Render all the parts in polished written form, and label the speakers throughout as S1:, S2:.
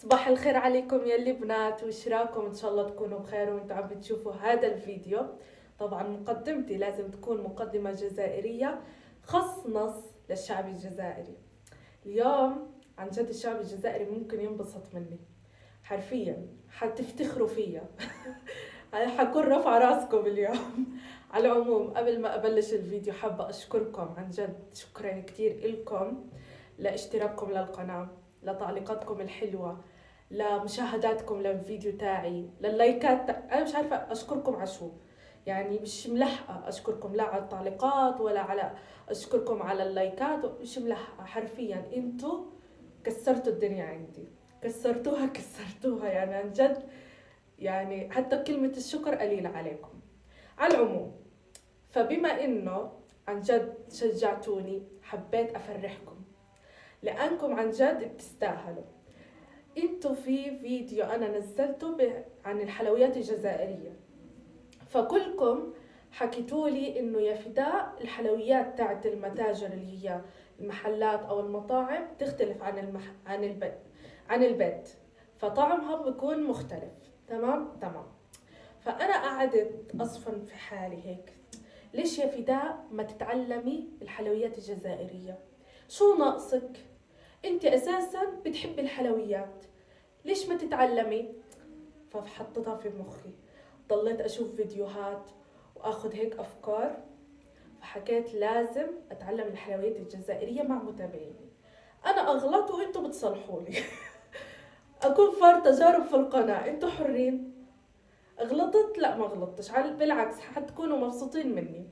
S1: صباح الخير عليكم يا البنات، وش راكم؟ ان شاء الله تكونوا بخير وانتم عم بتشوفوا هذا الفيديو. طبعا مقدمتي لازم تكون مقدمة جزائرية خص نص للشعب الجزائري. اليوم عن جد الشعب الجزائري ممكن ينبسط مني، حرفيا حتفتخروا فيا. حكون رافعة راسكم اليوم. على العموم قبل ما ابلش الفيديو حابة اشكركم عن جد، شكرا كتير الكم لاشتراككم للقناة، لتعليقاتكم الحلوة، لمشاهداتكم للفيديو تاعي، لللايكات. انا مش عارفة اشكركم على شو، يعني مش ملحقة اشكركم لا على التعليقات ولا على اشكركم على اللايكات، مش ملحقة حرفيا. انتو كسرتوا الدنيا عندي، كسرتوها يعني عن جد. يعني حتى كلمة الشكر قليلة عليكم. على العموم، فبما انه عن جد شجعتوني حبيت افرحكم، لانكم عن جد بتستاهلوا. انتوا في فيديو انا نزلته عن الحلويات الجزائرية، فكلكم حكيتولي انه يا فداء الحلويات تاعت المتاجر اللي هي المحلات او المطاعم تختلف عن البيت، فطعمها بيكون مختلف. تمام. فانا قعدت اصفن في حالي هيك، ليش يا فداء ما تتعلمي الحلويات الجزائرية؟ شو ناقصك؟ انت اساسا بتحبي الحلويات، ليش ما تتعلمي؟ فحطيتها في مخي، ضليت اشوف فيديوهات واخذ هيك افكار، فحكيت لازم اتعلم الحلويات الجزائرية مع متابعيني. انا اغلط وانتم بتصلحولي. اكون فار تجارب في القناة، انتم حرين. غلطت لا ما غلطتش، بالعكس حتكونوا مبسوطين مني.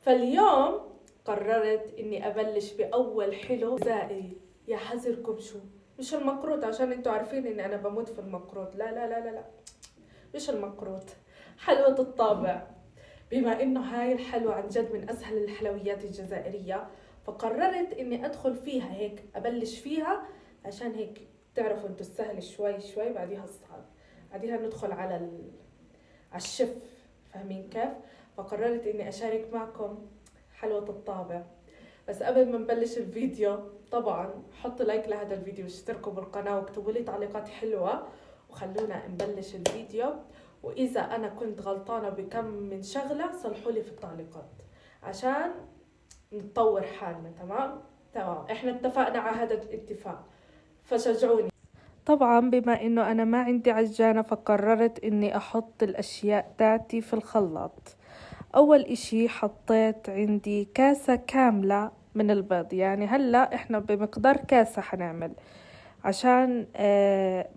S1: فاليوم قررت اني ابلش باول حلو جزائري. يا حذركم شو، مش المقروط، عشان انتوا عارفين اني انا بموت في المقروط. لا، مش المقروط، حلوة الطابع. بما انه هاي الحلوة عن جد من اسهل الحلويات الجزائرية، فقررت اني ادخل فيها هيك، ابلش فيها عشان هيك تعرفوا انتوا السهل شوي شوي بعديها الصعب، بعديها ندخل على الشف. فاهمين كيف؟ فقررت اني اشارك معكم حلوة الطابع. بس قبل ما نبلش الفيديو طبعا حطوا لايك لهذا الفيديو واشتركوا بالقناة واكتبوا لي تعليقات حلوة، وخلونا نبلش الفيديو. واذا انا كنت غلطانة بكم من شغلة صلحوا لي في التعليقات عشان نطور حالنا. تمام، احنا اتفقنا على هذا الاتفاق، فشجعوني. طبعا بما انه انا ما عندي عجانة، فقررت اني احط الاشياء تاعتي في الخلاط. اول اشي حطيت عندي كاسة كاملة من البيض، يعني هلا احنا بمقدار كاسة حنعمل عشان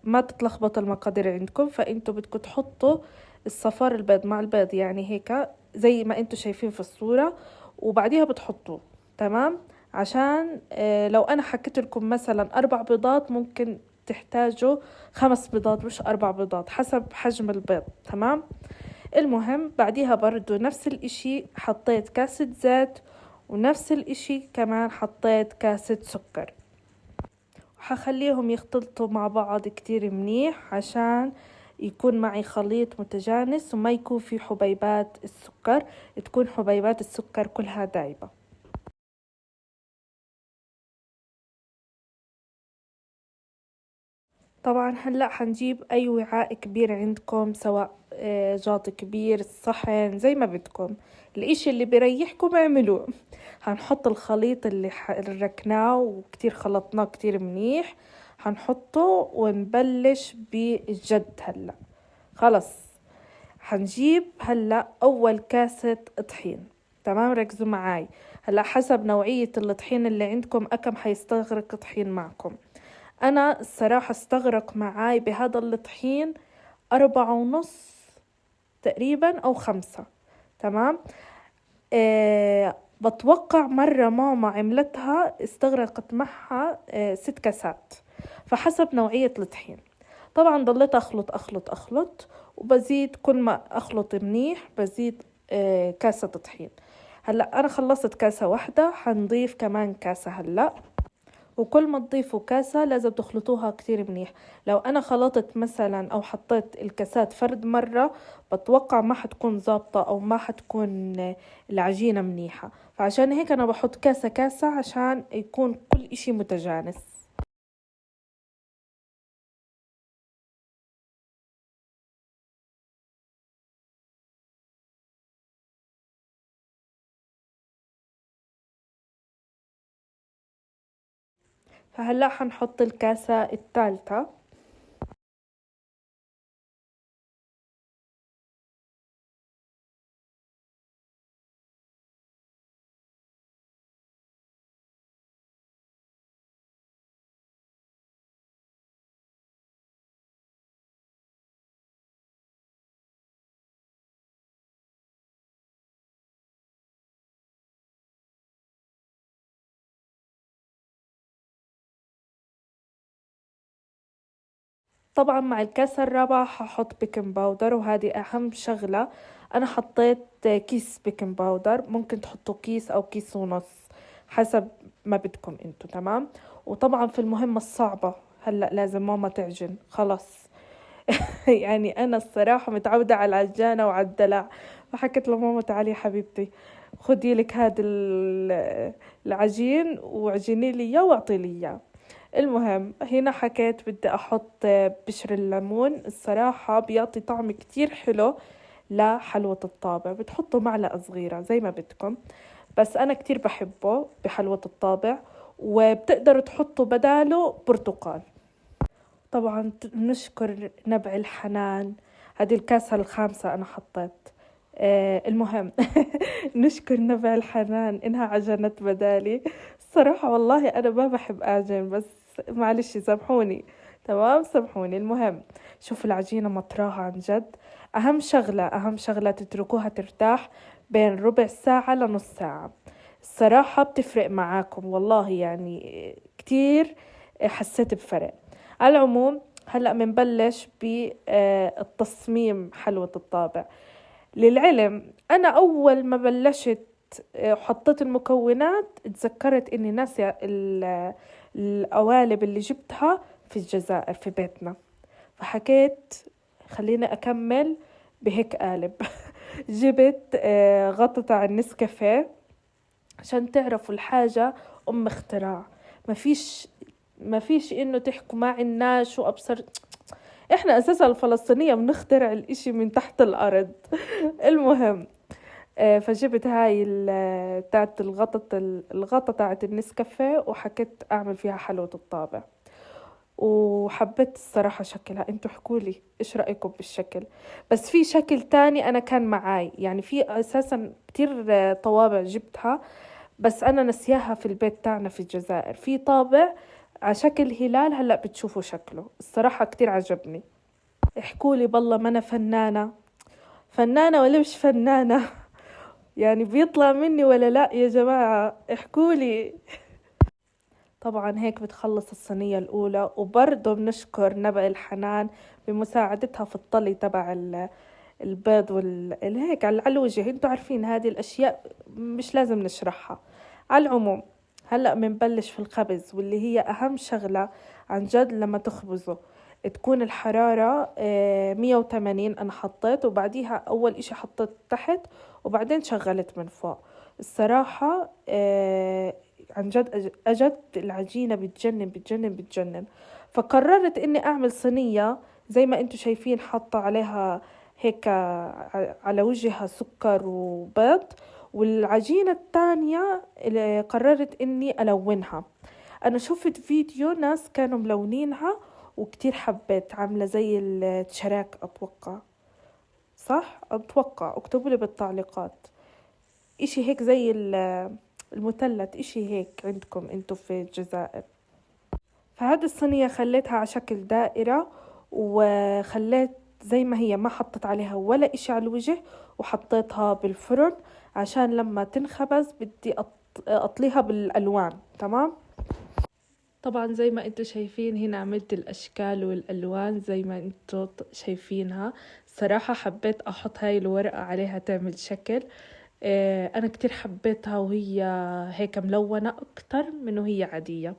S1: ما تتلخبط المقادير عندكم. فانتوا بدكم تحطوا الصفار البيض مع البيض، يعني هيك زي ما انتوا شايفين في الصورة، وبعديها بتحطوه. تمام، عشان لو انا حكيت لكم مثلا 4 بيضات ممكن تحتاجوا 5 بيضات مش 4 بيضات حسب حجم البيض. تمام، المهم بعديها برضو نفس الاشي حطيت كاسة زيت، ونفس الاشي كمان حطيت كاسة سكر، وحخليهم يختلطوا مع بعض كتير منيح عشان يكون معي خليط متجانس وما يكون في حبيبات السكر، تكون حبيبات السكر كلها دايبة. طبعا هلا حنجيب اي وعاء كبير عندكم، سواء جاط كبير، صحن، زي ما بدكم، الاشي اللي بيريحكم اعملوه. هنحط الخليط اللي ركناه وكتير خلطناه كتير منيح، هنحطه ونبلش بالجد. هلا خلص حنجيب هلا اول كاسة طحين. تمام، ركزوا معاي. هلا حسب نوعية الطحين اللي عندكم اكم حيستغرق طحين معكم. انا الصراحة استغرق معاي بهذا الطحين 4.5 تقريبا او 5. تمام، بتوقع مرة ماما عملتها استغرقت معها 6 كاسات، فحسب نوعية الطحين. طبعا ضليت اخلط وبزيد، كل ما اخلط منيح بزيد كاسة طحين. هلا انا خلصت كاسة واحدة، حنضيف كمان كاسة هلا، وكل ما تضيفوا كاسة لازم تخلطوها كتير منيح. لو أنا خلطت مثلا أو حطيت الكاسات فرد مرة بتوقع ما حتكون ظابطة أو ما حتكون العجينة منيحة، فعشان هيك أنا بحط كاسة كاسة عشان يكون كل إشي متجانس. فهلأ حنحط الكاسة الثالثة. طبعا مع الكاسة الرابعة ححط بيكنج باودر، وهذه أهم شغلة. أنا حطيت كيس بيكنج باودر، ممكن تحطوا كيس أو كيس ونص حسب ما بدكم انتو. تمام. وطبعا في المهمة الصعبة هلأ لازم ماما تعجن خلاص. يعني أنا الصراحة متعودة على العجانة وعلى الدلع، فحكت لماما تعالي حبيبتي خدي لك هذا العجين وعجني لي إياه واعطي لي إياه. المهم هنا حكيت بدي أحط بشر الليمون، الصراحة بيعطي طعم كتير حلو لحلوة الطابع. بتحطوا معلقة صغيرة زي ما بدكم، بس أنا كتير بحبه بحلوة الطابع. وبتقدروا تحطوا بداله برتقال. طبعا نشكر نبع الحنان، هذه الكاسة الخامسة أنا حطيت. المهم نشكر نبع الحنان إنها عجنت بدالي. الصراحة والله أنا ما بحب أعجن، بس معلش سامحوني. تمام سامحوني. المهم شوف العجينة مطراها عن جد. أهم شغلة تتركوها ترتاح بين ربع ساعة لنص ساعة. الصراحة بتفرق معاكم والله، يعني كتير حسيت بفرق. على العموم هلأ منبلش بالتصميم حلوة الطابع. للعلم أنا أول ما بلشت وحطيت المكونات تذكرت إني ناسية القوالب اللي جبتها في الجزائر في بيتنا، فحكيت خليني أكمل بهيك قالب. جبت غطا تاع النسكافيه عشان تعرفوا الحاجة اختراع. ما فيش إنه تحكوا ما عناش وأبصر. إحنا أساسا الفلسطينية بنخترع الإشي من تحت الأرض. المهم فجبت هاي تاعت الغطا تاعت النسكافيه وحكيت أعمل فيها حلوة الطابع. وحبيت الصراحة شكلها. انتوا حكولي ايش رأيكم بالشكل. بس في شكل تاني انا كان معاي، يعني في اساسا كتير طوابع جبتها بس انا نسياها في البيت تاعنا في الجزائر. في طابع على شكل هلال هلأ بتشوفوا شكله، الصراحة كتير عجبني. احكولي بالله ما انا فنانة ولا مش فنانة؟ يعني بيطلع مني ولا لا يا جماعة احكولي. طبعا هيك بتخلص الصينية الأولى. وبرضه بنشكر نبع الحنان بمساعدتها في الطلي تبع البيض هيك على الوجه. انتوا عارفين هذه الأشياء مش لازم نشرحها. على العموم هلأ منبلش في الخبز، واللي هي أهم شغلة عن جد. لما تخبزه تكون الحرارة 180 أنا حطيت، وبعديها أول إشي حطيت تحت وبعدين شغلت من فوق. الصراحة عن جد أجد العجينة بتجنن. فقررت إني أعمل صينية زي ما أنتوا شايفين، حاطة عليها هيك على وجهها سكر وبيض. والعجينة الثانية اللي قررت إني ألونها. أنا شفت فيديو ناس كانوا ملونينها وكتير حبيت، عاملة زي الشراك أتوقع، صح؟ أتوقع اكتبوا لي بالتعليقات. إشي هيك زي المثلث، إشي هيك عندكم انتو في الجزائر. فهذه الصينية خليتها على شكل دائرة، وخليت زي ما هي، ما حطيت عليها ولا إشي على الوجه، وحطيتها بالفرن عشان لما تنخبز بدي أطليها بالألوان. تمام. طبعا زي ما انتوا شايفين هنا عملت الأشكال والألوان زي ما انتوا شايفينها. صراحة حبيت أحط هاي الورقة عليها تعمل شكل. أنا كتير حبيتها وهي هيك ملونة أكتر من وهي عادية.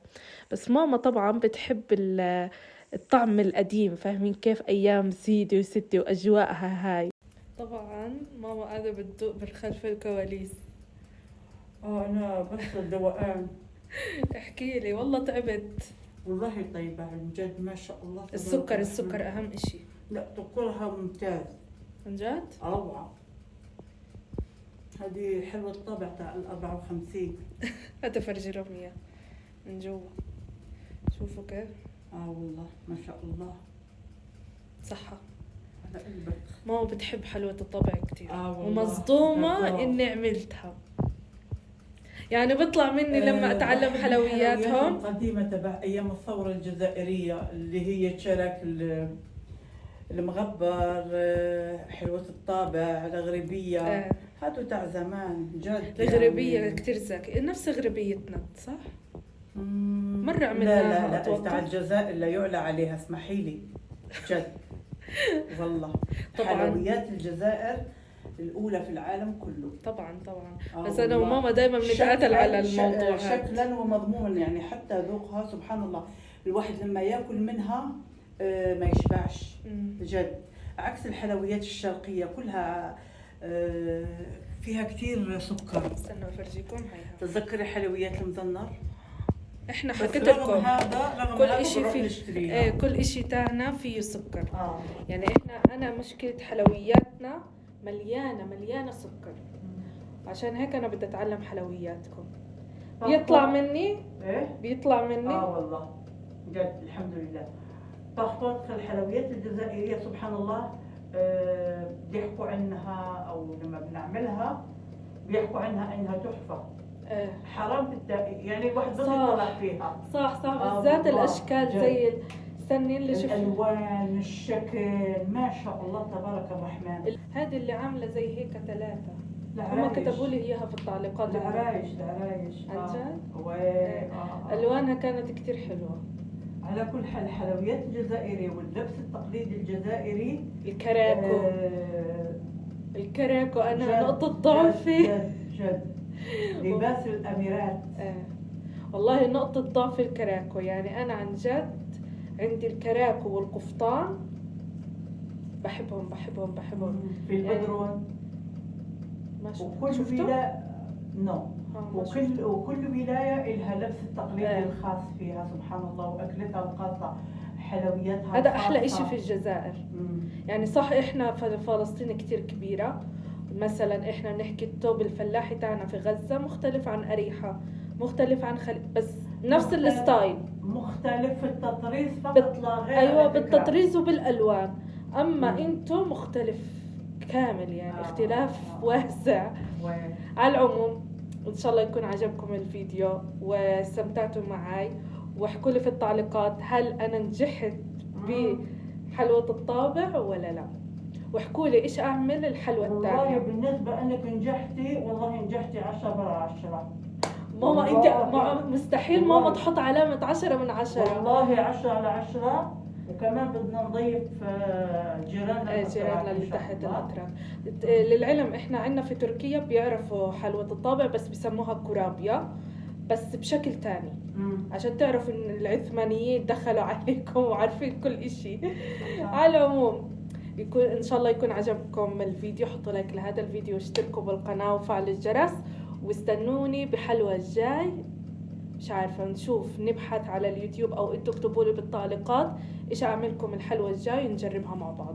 S1: بس ماما طبعا بتحب الطعم القديم، فاهمين كيف؟ أيام سيدي وستي وأجواءها هاي. طبعا ماما قاعدة بتدوق بالخلف الكواليس.
S2: أنا بس الدوقان.
S1: احكي لي والله تعبت.
S2: والله طيبة عن جد ما شاء الله.
S1: السكر أهم إشي.
S2: لا تاكلها ممتاز
S1: عن جد؟
S2: روعة. هذه حلوة الطابع تاع 54.
S1: هذا فرجي لهم إياه من جوا. شوفوا كيف
S2: والله ما شاء الله.
S1: صحة.
S2: على قلبك.
S1: ماما بتحب حلوة الطبع كتير.
S2: والله.
S1: ومصدومة
S2: بالضبط.
S1: إني عملتها. يعني بيطلع مني لما أتعلم
S2: بحب
S1: حلوياتهم.
S2: الحلويات القديمة تبع أيام الثورة الجزائرية اللي هي تشارك المغبر، حلوة الطابع، الغريبية. هاتوا تاع زمان جد.
S1: الغريبية
S2: يعني.
S1: كتير ذكي، نفس غريبيتنا صح؟ مرة
S2: لا
S1: عملناها
S2: لا لا،
S1: أتوقع.
S2: تاع الجزائر لا يعلى عليها، اسمحي لي جد. والله
S1: طبعاً.
S2: حلويات الجزائر الأولى في العالم كله.
S1: طبعا بس أنا
S2: والله.
S1: وماما دايما بنتقاتل على الموضوع هذا.
S2: شكلا ومضمونا، يعني حتى ذوقها سبحان الله، الواحد لما ياكل منها ما يشبعش جد، عكس الحلويات الشرقية كلها فيها كتير سكر.
S1: استنوا أفرجيكم هيها.
S2: تتذكري حلويات المزنر؟
S1: احنا
S2: بس
S1: حكيت
S2: رغم
S1: لكم
S2: هذا
S1: كل اشي
S2: بنروح
S1: فيه
S2: نشتريها.
S1: كل اشي تاعنا فيه سكر.
S2: آه.
S1: يعني انا مشكلة حلوياتنا مليانة سكر. عشان هيك انا بدي اتعلم حلوياتكم. بيطلع مني
S2: ايه؟
S1: بيطلع مني
S2: والله جد الحمد لله. طاقات الحلويات الجزائرية سبحان الله بيحكوا عنها، او لما بنعملها بيحكوا عنها انها تحفة. حرام يعني الواحد بس يطلع فيها.
S1: صح بالذات الاشكال
S2: جد.
S1: زي استني اللي شوف
S2: الالوان، الشكل، ما شاء الله تبارك الرحمن.
S1: هذه اللي عامله زي هيك 3 هم
S2: العرايش.
S1: كتبوا لي اياها في التعليقات.
S2: العرايش
S1: عن جد؟
S2: الوان
S1: الوانها كانت كتير حلوه.
S2: على كل حال الحلويات الجزائرية واللبس التقليدي الجزائري.
S1: الكراكو انا
S2: جد
S1: نقطه ضعفي.
S2: جد لباس الاميرات.
S1: والله نقطه ضعف الكراكو، يعني انا عن جد عندي الكراكو والقفطان بحبهم.
S2: في البدرون.
S1: ما
S2: وكل
S1: شفتوا؟
S2: وكل ولاية لها لبس التقليدي الخاص فيها سبحان الله، واكلتها الخاصة، حلوياتها.
S1: هذا احلى اشي في الجزائر. يعني صح احنا في فلسطين كتير كبيرة، مثلا احنا بنحكي الثوب الفلاحي تاعنا في غزة مختلف عن اريحة، مختلف عن بس نفس الستايل،
S2: مختلف في التطريز فقط لا غير.
S1: ايوه بالتطريز وبالالوان. اما انتو مختلف كامل، يعني اختلاف واسع. على العموم ان شاء الله يكون عجبكم الفيديو واستمتعتوا معي، واحكوا لي في التعليقات هل انا نجحت بحلوة الطابع ولا لا، واحكوا لي ايش اعمل الحلوة الثانية.
S2: والله بالنسبة انك نجحتي، والله نجحتي 10/10.
S1: ماما انت مستحيل ماما تحط علامة 10/10.
S2: والله 10/10. وكمان بدنا نضيف جيراننا
S1: اللي تحت الاتراك. للعلم احنا عندنا في تركيا بيعرفوا حلوة الطابع بس بيسموها كورابيا، بس بشكل تاني. عشان تعرفوا ان العثمانيين دخلوا عليكم وعارفين كل اشي. على العموم ان شاء الله يكون عجبكم الفيديو، حطوا لايك لهذا الفيديو واشتركوا بالقناة وفعلوا الجرس، واستنوني بحلوة الجاي. مش عارفة، نشوف نبحث على اليوتيوب او انتوا اكتبوا لي بالتعليقات ايش اعملكم الحلوة الجاي ونجربها مع بعض.